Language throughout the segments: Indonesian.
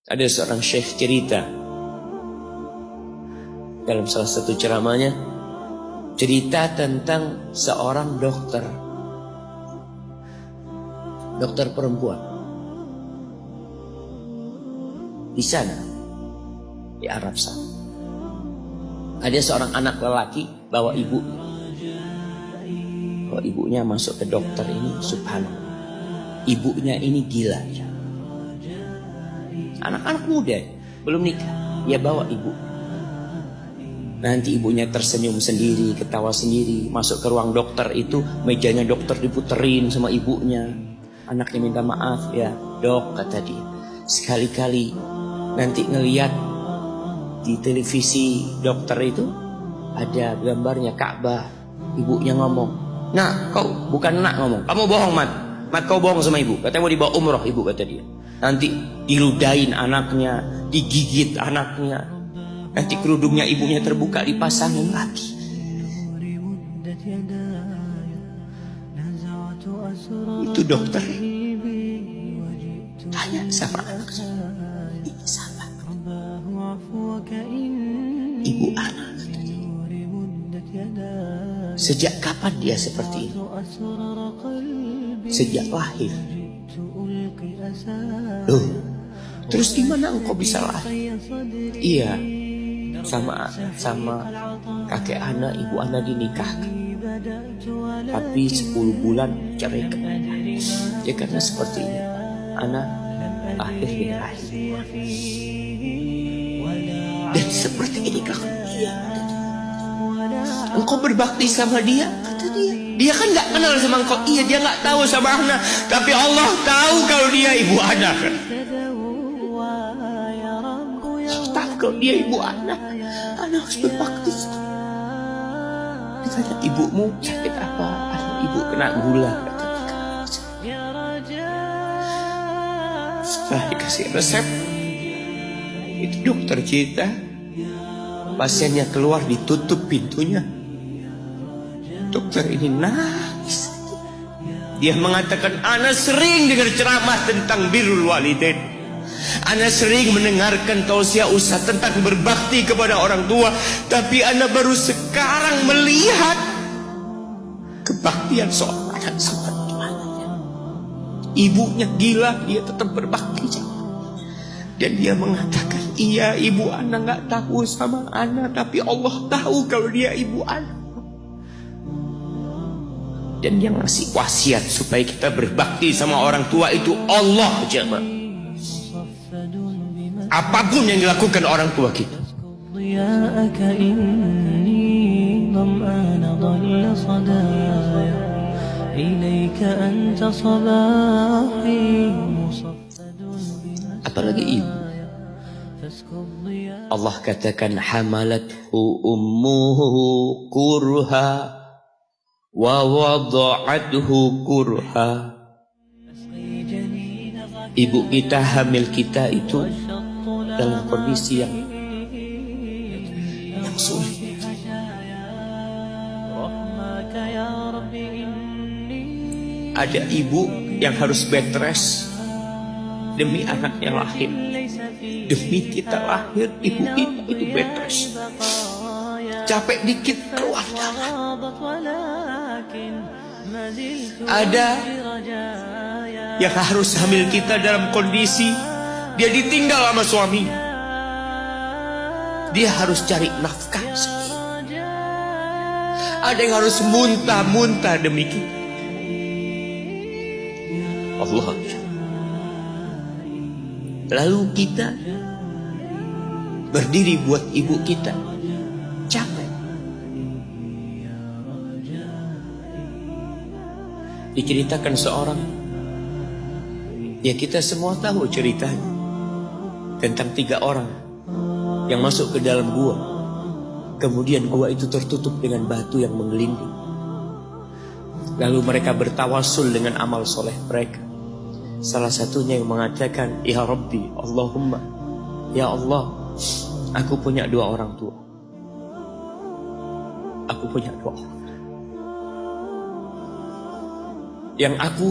Ada seorang syekh cerita dalam salah satu ceramahnya, cerita tentang seorang dokter perempuan di sana, di Arab sana. Ada seorang anak lelaki bawa ibunya masuk ke dokter ini, subhanallah. Ibunya ini gila ya. Anak-anak muda belum nikah, dia bawa ibu. Nanti ibunya tersenyum sendiri, ketawa sendiri. Masuk ke ruang dokter itu, mejanya dokter diputerin sama ibunya. Anaknya minta maaf, ya dok, kata dia, sekali-kali nanti ngeliat di televisi dokter itu ada gambarnya Ka'bah. Ibunya ngomong, nak, kau bukan nak ngomong, kamu bohong mat kau bohong sama ibu. Katanya mau dibawa umroh ibu, kata dia. Nanti diludahin anaknya, digigit anaknya. Nanti kerudungnya ibunya terbuka, dipasangin lagi. Itu dokter tanya sama anaknya, ini siapa? Ibu anak. Sejak kapan dia seperti ini? Sejak lahir. Loh, terus gimana engkau bisa lahir? Iya, sama kakek anak, ibu anak dinikahkan, tapi 10 bulan cerai. Ya karena seperti ini, anak lahir di rahim. Dan seperti ini kakak dia. Engkau berbakti sama dia, kata dia. Dia kan nggak kenal sama engkau. Iya, dia nggak tahu sama anak, tapi Allah tahu kalau dia ibu anak. Tak kalau dia ibu anak harus berbakti. Ditanya, ibumu sakit apa? Ibu kena gula. Setelah dikasih resep, itu dokter cerita, pasiennya keluar, ditutup pintunya. Dokter ini nangis. Dia mengatakan, ana sering dengar ceramah tentang birrul walidain. Ana sering mendengarkan tausiah ustaz tentang berbakti kepada orang tua, tapi ana baru sekarang melihat kebaktian seorang anak seperti mana. Ibunya gila, dia tetap berbakti. Dan dia mengatakan, iya, ibu ana nggak tahu sama ana, tapi Allah tahu kalau dia ibu ana. Dan yang ngasih wasiat supaya kita berbakti sama orang tua itu Allah, jemaah. Apapun yang dilakukan orang tua kita. Apalagi ibu. Allah katakan, hamalathu ummuhu kurha wa wada'athu kurha. Ibu kita, hamil kita itu dalam kondisi yang sulit. Ada ibu yang harus bed rest demi anaknya lahir. Demi kita lahir, ibu kita itu bed rest. Capek dikit keluar darah. Ada yang harus hamil kita dalam kondisi dia ditinggal sama suami. Dia harus cari nafkah sendiri. Ada yang harus muntah-muntah demi kita. Allah. Lalu kita berdiri buat ibu kita. Capek. Diceritakan seorang, ya kita semua tahu ceritanya, tentang 3 orang yang masuk ke dalam gua. Kemudian gua itu tertutup dengan batu yang menggelinding. Lalu mereka bertawasul dengan amal soleh mereka. Salah satunya yang mengatakan, ya Rabbi, Allahumma, ya Allah, aku punya 2 orang tua. Aku punya 2 orang. Yang aku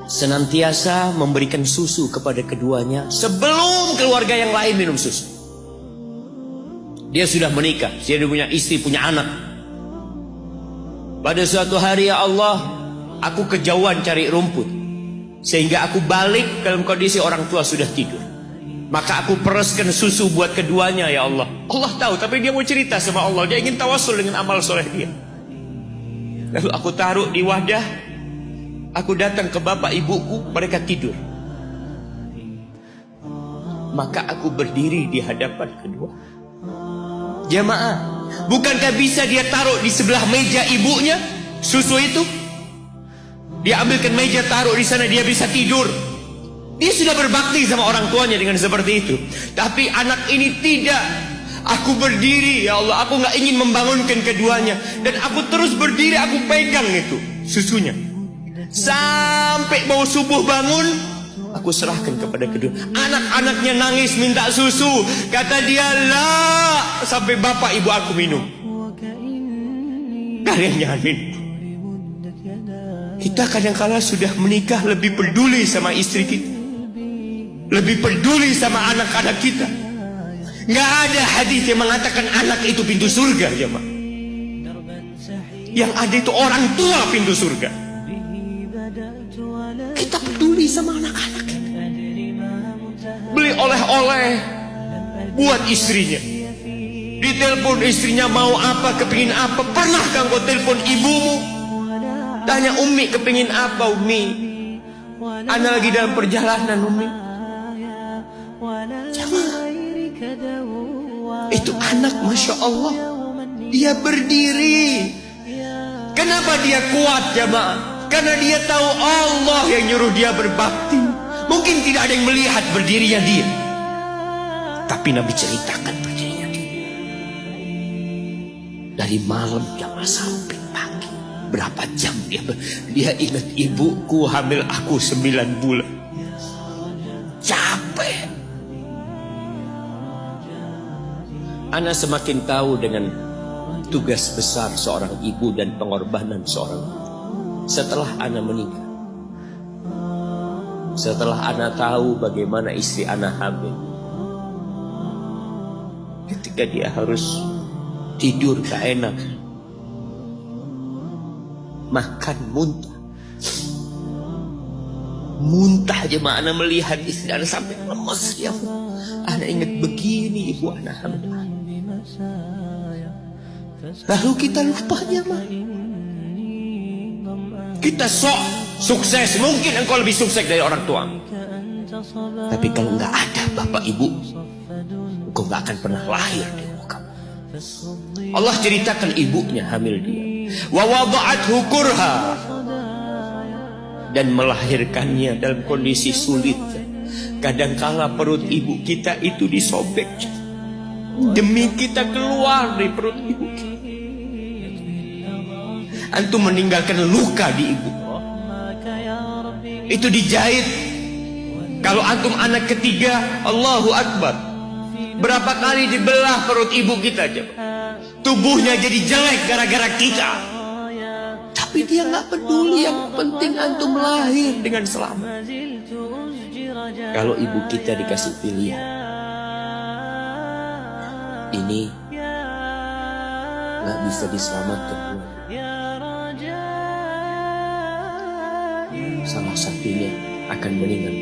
senantiasa memberikan susu kepada keduanya sebelum keluarga yang lain minum susu. Dia sudah menikah, dia punya istri, punya anak. Pada suatu hari, ya Allah, aku kejauhan cari rumput, sehingga aku balik dalam kondisi orang tua sudah tidur. Maka aku pereskan susu buat keduanya, ya Allah. Allah tahu, tapi dia mau cerita sama Allah. Dia ingin tawasul dengan amal soleh dia. Lalu aku taruh di wadah. Aku datang ke bapak ibuku, mereka tidur. Maka aku berdiri di hadapan kedua. Jamaah, bukankah bisa dia taruh di sebelah meja ibunya susu itu? Dia ambilkan meja, taruh di sana, dia bisa tidur. Dia sudah berbakti sama orang tuanya dengan seperti itu. Tapi anak ini tidak. Aku berdiri, ya Allah, aku gak ingin membangunkan keduanya. Dan aku terus berdiri, aku pegang itu susunya. Sampai mau subuh bangun, aku serahkan kepada kedua. Anak-anaknya nangis minta susu. Kata dia, lah, sampai bapak ibu aku minum. Kalian jangan minum. Kita kadang-kala sudah menikah lebih peduli sama istri kita, lebih peduli sama anak-anak kita. Nggak ada hadis yang mengatakan anak itu pintu surga, jemaah. Yang ada itu orang tua pintu surga. Kita peduli sama anak-anak. Beli oleh-oleh buat istrinya. Ditelepon istrinya mau apa, kepingin apa. Pernahkah engkau telepon ibumu? Tanya, Umi kepingin apa, Umi? Ana lagi dalam perjalanan, Umi. Jamaah, itu anak, Masya Allah, dia berdiri. Kenapa dia kuat, jamaah? Karena dia tahu Allah yang nyuruh dia berbakti. Mungkin tidak ada yang melihat berdirinya dia, tapi Nabi ceritakan berdirinya dia. Dari malam jamaah sampai pagi, berapa jam dia ingat ibuku hamil aku 9 bulan. Capek. Ana semakin tahu dengan tugas besar seorang ibu dan pengorbanan seorang ibu. Setelah Ana menikah, setelah Ana tahu bagaimana istri Ana hamil, ketika dia harus tidur gak enak, makan muntah aja, Ana melihat istri Ana sampai lemes dia. Ana ingat begini ibu Ana hamil. Lalu kita lupa, jemaah. Kita sok sukses, mungkin engkau lebih sukses dari orang tua. Tapi kalau nggak ada bapak ibu, engkau nggak akan pernah lahir di muka. Allah ceritakan ibunya hamil dia. Wa wada'athu kurha, dan melahirkannya dalam kondisi sulit. Kadangkala perut ibu kita itu disobek demi kita keluar dari perut ibu kita. Antum meninggalkan luka di ibu, itu dijahit. Kalau antum anak ketiga, Allahu Akbar, berapa kali dibelah perut ibu kita, tubuhnya jadi jelek gara-gara kita. Tapi dia nggak peduli, yang penting antum lahir dengan selamat. Kalau ibu kita dikasih pilihan, ini nggak bisa diselamatkan, salah satunya akan meninggal.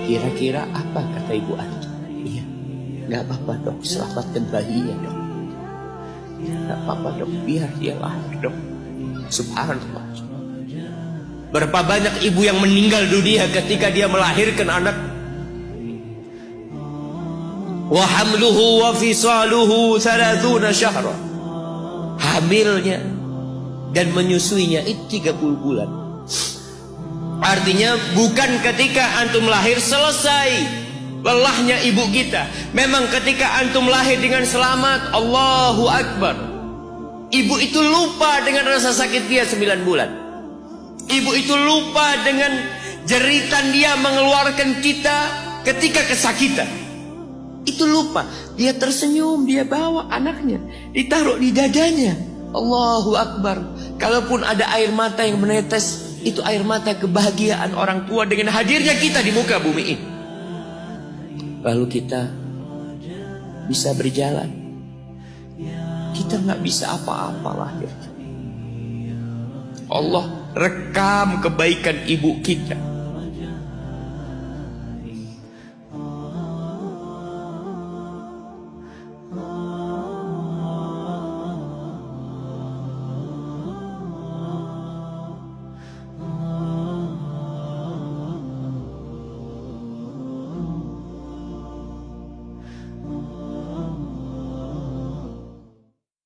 Kira-kira apa kata ibu antum? Iya, nggak apa-apa dok, selamatkan bayinya dok. Nggak apa-apa dok, biar dia lahir dok. Subhanallah. Berapa banyak ibu yang meninggal dunia ketika dia melahirkan anak. Wa hamluhu wa fisaluhu 30 syahra. Hamilnya dan menyusuinya itu 30 bulan. Artinya bukan ketika antum lahir selesai lelahnya ibu kita. Memang ketika antum lahir dengan selamat, Allahu Akbar, ibu itu lupa dengan rasa sakit dia 9 bulan. Ibu itu lupa dengan jeritan dia mengeluarkan kita ketika kesakitan. Itu lupa. Dia tersenyum, dia bawa anaknya, ditaruh di dadanya. Allahu Akbar. Kalaupun ada air mata yang menetes, Itu air mata kebahagiaan orang tua dengan hadirnya kita di muka bumi ini. Lalu kita bisa berjalan. Kita nggak bisa apa-apa lahir. Allah rekam kebaikan ibu kita.